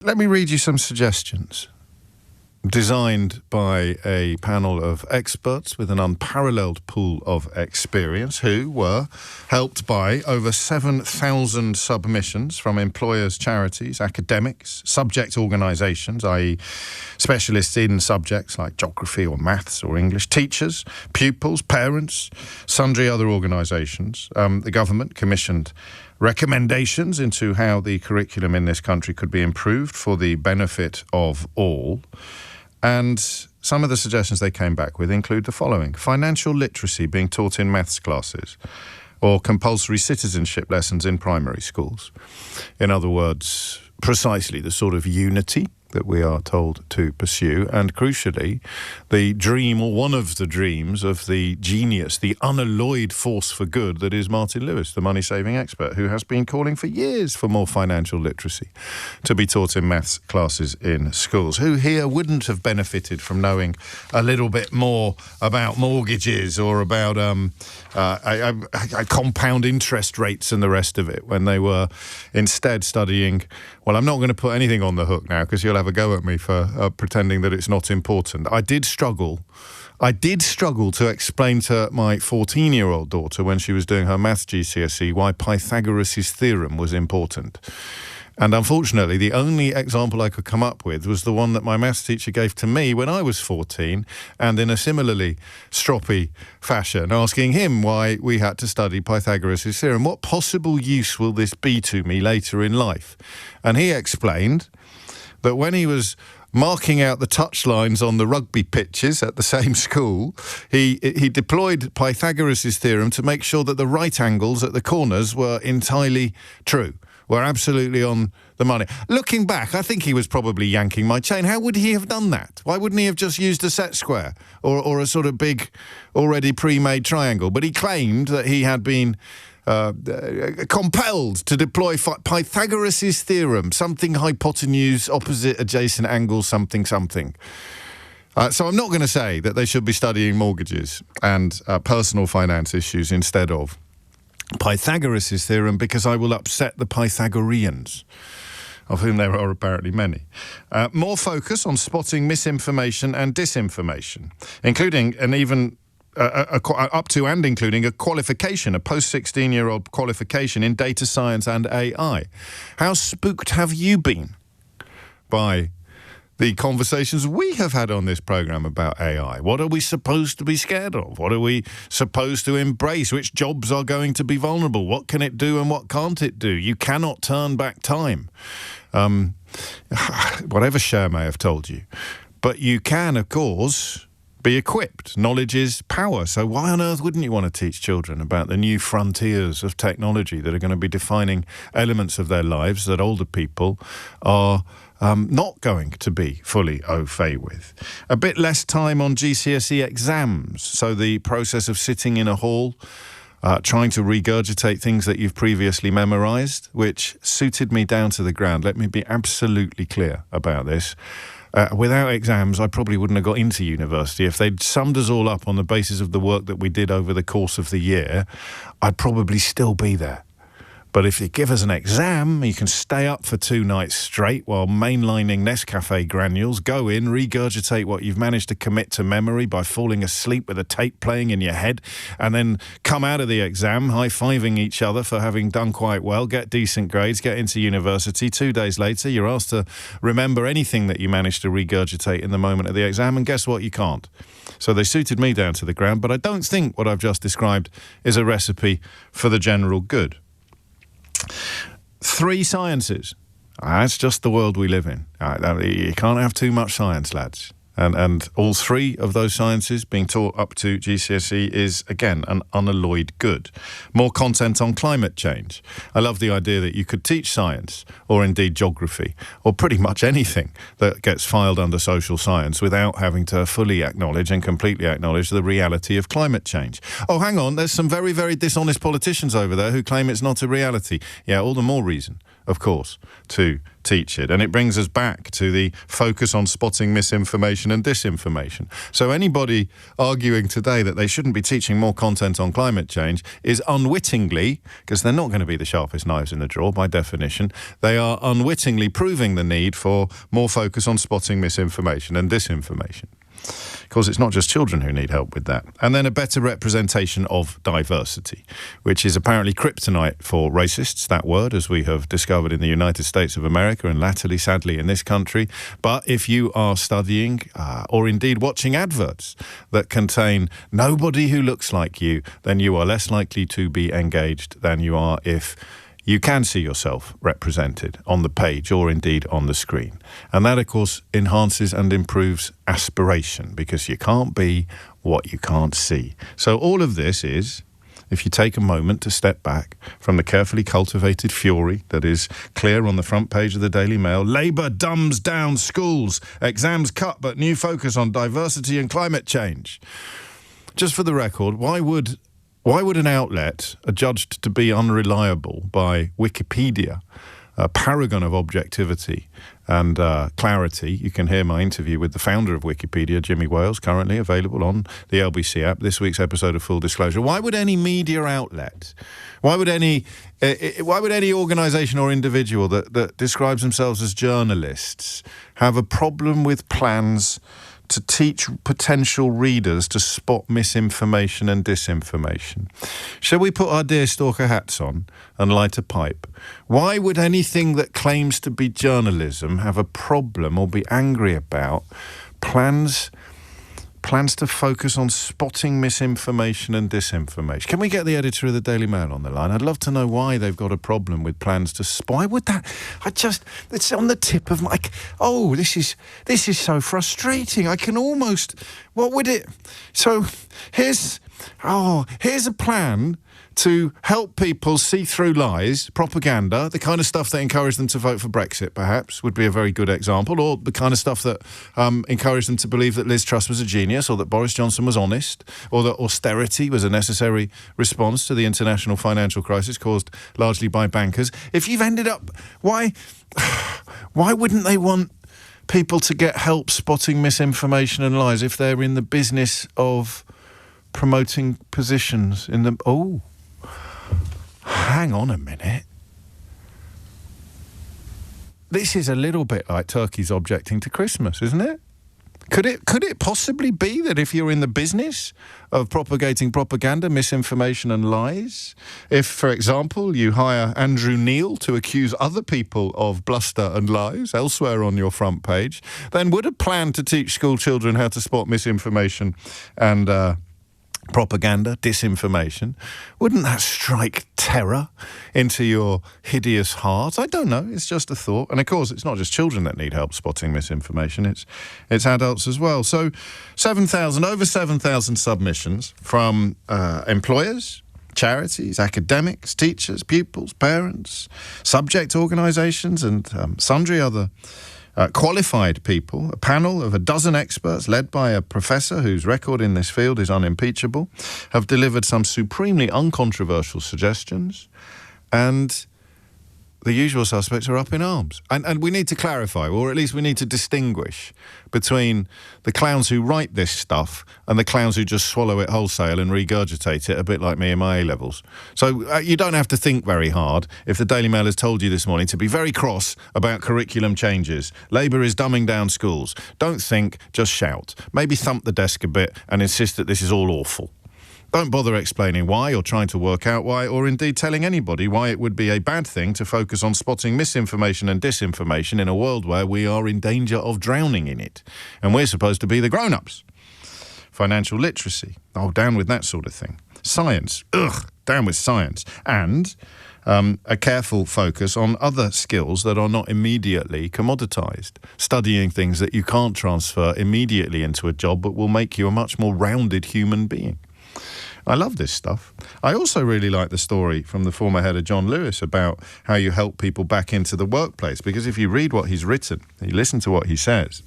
Let me read you some suggestions designed by a panel of experts with an unparalleled pool of experience who were helped by over 7,000 submissions from employers, charities, academics, subject organisations, i.e. specialists in subjects like geography or maths or English, teachers, pupils, parents, sundry other organisations. The government commissioned recommendations into how the curriculum in this country could be improved for the benefit of all. And some of the suggestions they came back with include the following: financial literacy being taught in maths classes, or compulsory citizenship lessons in primary schools. In other words, precisely the sort of unity that we are told to pursue, and crucially, the dream, or one of the dreams, of the genius, the unalloyed force for good that is Martin Lewis, the money-saving expert, who has been calling for years for more financial literacy to be taught in maths classes in schools. Who here wouldn't have benefited from knowing a little bit more about mortgages or about compound interest rates and the rest of it when they were instead studying? Well, I'm not going to put anything on the hook now because you'll have a go at me for pretending that it's not important. I did struggle to explain to my 14-year-old daughter when she was doing her maths GCSE why Pythagoras' theorem was important. And unfortunately, the only example I could come up with was the one that my maths teacher gave to me when I was 14, and in a similarly stroppy fashion, asking him why we had to study Pythagoras' theorem. What possible use will this be to me later in life? And he explained that when he was marking out the touchlines on the rugby pitches at the same school, he deployed Pythagoras' theorem to make sure that the right angles at the corners were entirely true. We're absolutely on the money. Looking back, I think he was probably yanking my chain. How would he have done that? Why wouldn't he have just used a set square or a sort of big, already pre-made triangle? But he claimed that he had been compelled to deploy Pythagoras' theorem, something hypotenuse, opposite adjacent angles, something. So I'm not going to say that they should be studying mortgages and personal finance issues instead of Pythagoras' theorem, because I will upset the Pythagoreans, of whom there are apparently many. More focus on spotting misinformation and disinformation, including an even up to and including a qualification, a post-16-year-old qualification in data science and AI. How spooked have you been by the conversations we have had on this programme about AI? What are we supposed to be scared of? What are we supposed to embrace? Which jobs are going to be vulnerable? What can it do and what can't it do? You cannot turn back time. Whatever Cher may have told you. But you can, of course, be equipped. Knowledge is power. So why on earth wouldn't you want to teach children about the new frontiers of technology that are going to be defining elements of their lives that older people are not going to be fully au fait with? A bit less time on GCSE exams. So the process of sitting in a hall, trying to regurgitate things that you've previously memorised, which suited me down to the ground. Let me be absolutely clear about this. Without exams, I probably wouldn't have got into university. If they'd summed us all up on the basis of the work that we did over the course of the year, I'd probably still be there. But if you give us an exam, you can stay up for 2 nights straight while mainlining Nescafe granules, go in, regurgitate what you've managed to commit to memory by falling asleep with a tape playing in your head, and then come out of the exam high-fiving each other for having done quite well, get decent grades, get into university. 2 days later, you're asked to remember anything that you managed to regurgitate in the moment of the exam, and guess what? You can't. So they suited me down to the ground, but I don't think what I've just described is a recipe for the general good. 3 sciences. That's just the world we live in. You can't have too much science, lads. And all 3 of those sciences being taught up to GCSE is, again, an unalloyed good. More content on climate change. I love the idea that you could teach science, or indeed geography, or pretty much anything that gets filed under social science without having to fully acknowledge and completely acknowledge the reality of climate change. Oh, hang on, there's some very, very dishonest politicians over there who claim it's not a reality. Yeah, all the more reason, of course, to teach it. And it brings us back to the focus on spotting misinformation and disinformation. So anybody arguing today that they shouldn't be teaching more content on climate change is unwittingly, because they're not going to be the sharpest knives in the drawer by definition, they are unwittingly proving the need for more focus on spotting misinformation and disinformation. Of course, it's not just children who need help with that. And then a better representation of diversity, which is apparently kryptonite for racists, that word, as we have discovered in the United States of America and latterly, sadly, in this country. But if you are studying or indeed watching adverts that contain nobody who looks like you, then you are less likely to be engaged than you are if you can see yourself represented on the page or indeed on the screen. And that, of course, enhances and improves aspiration, because you can't be what you can't see. So all of this is, if you take a moment to step back from the carefully cultivated fury that is clear on the front page of the Daily Mail, Labour dumbs down schools, exams cut but new focus on diversity and climate change. Just for the record, why would an outlet adjudged to be unreliable by Wikipedia, a paragon of objectivity and clarity? You can hear my interview with the founder of Wikipedia, Jimmy Wales, currently available on the LBC app, this week's episode of Full Disclosure. Why would any media outlet, why would any organisation or individual that describes themselves as journalists have a problem with plans to teach potential readers to spot misinformation and disinformation? Shall we put our deerstalker hats on and light a pipe? Why would anything that claims to be journalism have a problem or be angry about plans to focus on spotting misinformation and disinformation? Can we get the editor of the Daily Mail on the line? I'd love to know why they've got a problem with plans to why would that? It's on the tip of my, this is so frustrating. I can almost, what would it, so here's a plan to help people see through lies, propaganda, the kind of stuff that encouraged them to vote for Brexit, perhaps, would be a very good example, or the kind of stuff that encouraged them to believe that Liz Truss was a genius, or that Boris Johnson was honest, or that austerity was a necessary response to the international financial crisis caused largely by bankers. If you've ended up, why wouldn't they want people to get help spotting misinformation and lies if they're in the business of promoting positions in the... Hang on a minute. This is a little bit like turkeys objecting to Christmas, isn't it? Could it possibly be that if you're in the business of propagating propaganda, misinformation and lies, if, for example, you hire Andrew Neil to accuse other people of bluster and lies elsewhere on your front page, then would a plan to teach school children how to spot misinformation and propaganda, disinformation, wouldn't that strike terror into your hideous heart? I don't know, it's just a thought. And of course, it's not just children that need help spotting misinformation, it's adults as well. So over 7,000 submissions from employers, charities, academics, teachers, pupils, parents, subject organisations and sundry other qualified people, a panel of a dozen experts led by a professor whose record in this field is unimpeachable, have delivered some supremely uncontroversial suggestions, and the usual suspects are up in arms. And we need to clarify, or at least we need to distinguish between the clowns who write this stuff and the clowns who just swallow it wholesale and regurgitate it, a bit like me in my A-levels. So you don't have to think very hard if the Daily Mail has told you this morning to be very cross about curriculum changes. Labour is dumbing down schools. Don't think, just shout. Maybe thump the desk a bit and insist that this is all awful. Don't bother explaining why or trying to work out why, or indeed telling anybody why it would be a bad thing to focus on spotting misinformation and disinformation in a world where we are in danger of drowning in it. And we're supposed to be the grown-ups. Financial literacy. Down with that sort of thing. Science. Down with science. And a careful focus on other skills that are not immediately commoditised. Studying things that you can't transfer immediately into a job but will make you a much more rounded human being. I love this stuff. I also really like the story from the former head of John Lewis about how you help people back into the workplace, because if you read what he's written, you listen to what he says,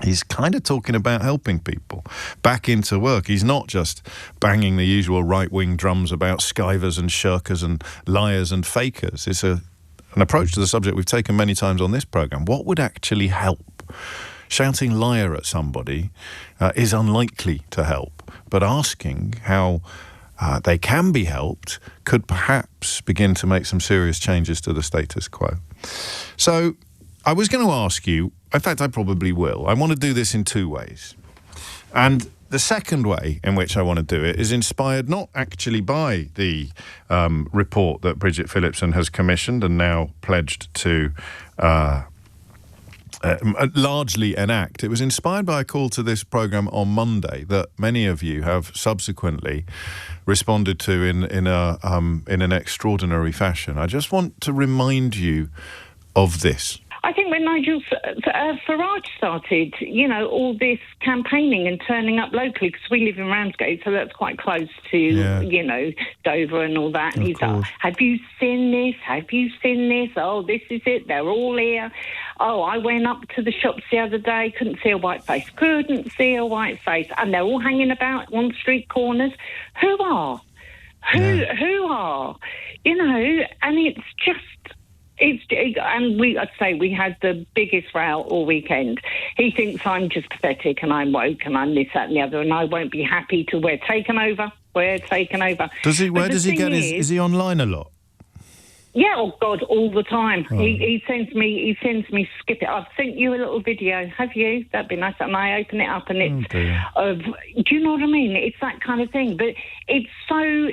he's kind of talking about helping people back into work. He's not just banging the usual right-wing drums about skivers and shirkers and liars and fakers. It's a an approach to the subject we've taken many times on this programme. What would actually help? Shouting liar at somebody is unlikely to help, but asking how they can be helped could perhaps begin to make some serious changes to the status quo. So I was going to ask you, in fact I probably will, I want to do this in two ways. And the second way in which I want to do it is inspired not actually by the report that Bridget Phillipson has commissioned and now pledged to largely enact. It was inspired by a call to this programme on Monday that many of you have subsequently responded to in an extraordinary fashion. I just want to remind you of this. I think when Nigel Farage started, all this campaigning and turning up locally, because we live in Ramsgate, so that's quite close to, Dover and all that. And he's like, have you seen this? Have you seen this? Oh, this is it. They're all here. Oh, I went up to the shops the other day, couldn't see a white face. And they're all hanging about on street corners. Who are? Who are? And it's just... I'd say we had the biggest row all weekend. He thinks I'm just pathetic and I'm woke and I'm this, that and the other, and I won't be happy till we're taken over. Does he? Where does he get his... Is he online a lot? Yeah, oh God, all the time. Oh. He sends me skip it. I've sent you a little video. Have you? That'd be nice. And I open it up and it's do you know what I mean? It's that kind of thing. But it's so...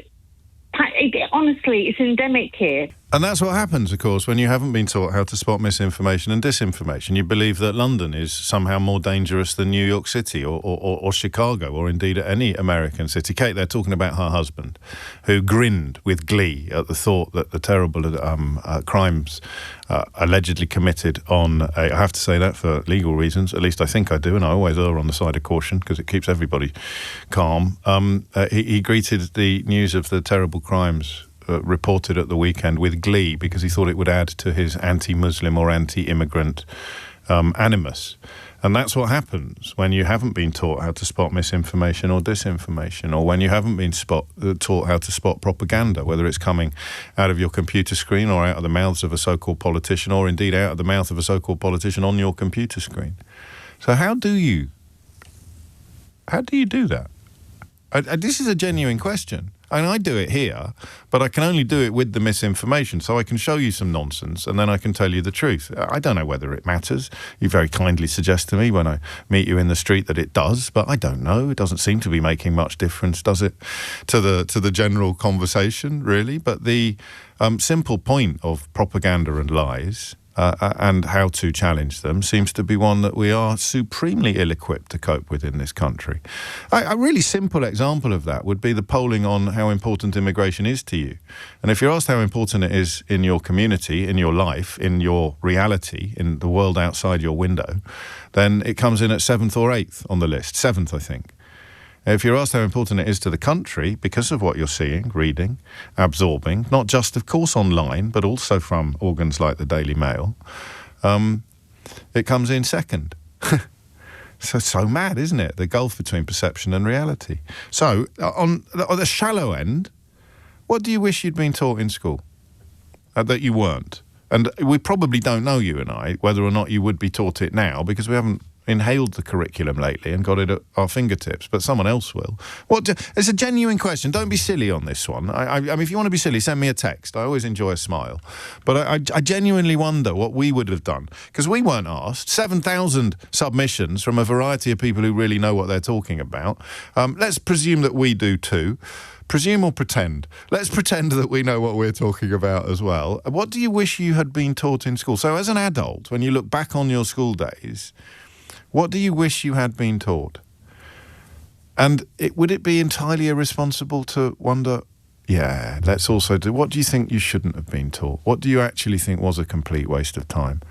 honestly, it's endemic here. And that's what happens, of course, when you haven't been taught how to spot misinformation and disinformation. You believe that London is somehow more dangerous than New York City or Chicago or indeed any American city. Kate, they're talking about her husband, who grinned with glee at the thought that the terrible crimes allegedly committed on, I have to say that for legal reasons, at least I think I do, and I always err on the side of caution because it keeps everybody calm. He greeted the news of the terrible crimes reported at the weekend with glee because he thought it would add to his anti-Muslim or anti-immigrant animus. And that's what happens when you haven't been taught how to spot misinformation or disinformation, or when you haven't been taught how to spot propaganda, whether it's coming out of your computer screen or out of the mouths of a so-called politician, or indeed out of the mouth of a so-called politician on your computer screen. So how do you do that? This is a genuine question. And I do it here, but I can only do it with the misinformation. So I can show you some nonsense and then I can tell you the truth. I don't know whether it matters. You very kindly suggest to me when I meet you in the street that it does, but I don't know. It doesn't seem to be making much difference, does it, to the general conversation, really? But the simple point of propaganda and lies and how to challenge them seems to be one that we are supremely ill-equipped to cope with in this country. A really simple example of that would be the polling on how important immigration is to you. And if you're asked how important it is in your community, in your life, in your reality, in the world outside your window, then it comes in at 7th or 8th on the list. 7th, I think. If you're asked how important it is to the country because of what you're seeing, reading, absorbing, not just, of course, online, but also from organs like the Daily Mail, it comes in 2nd. So mad, isn't it? The gulf between perception and reality. So, on the shallow end, what do you wish you'd been taught in school that you weren't? And we probably don't know, you and I, whether or not you would be taught it now because we haven't inhaled the curriculum lately and got it at our fingertips, but someone else will. It's a genuine question. Don't be silly on this one. I mean, if you want to be silly, send me a text. I always enjoy a smile. But I genuinely wonder what we would have done, because we weren't asked. 7,000 submissions from a variety of people who really know what they're talking about. Let's presume that we do too. Presume or pretend? Let's pretend that we know what we're talking about as well. What do you wish you had been taught in school? So as an adult, when you look back on your school days, what do you wish you had been taught? And would it be entirely irresponsible to wonder, let's also do, what do you think you shouldn't have been taught? What do you actually think was a complete waste of time?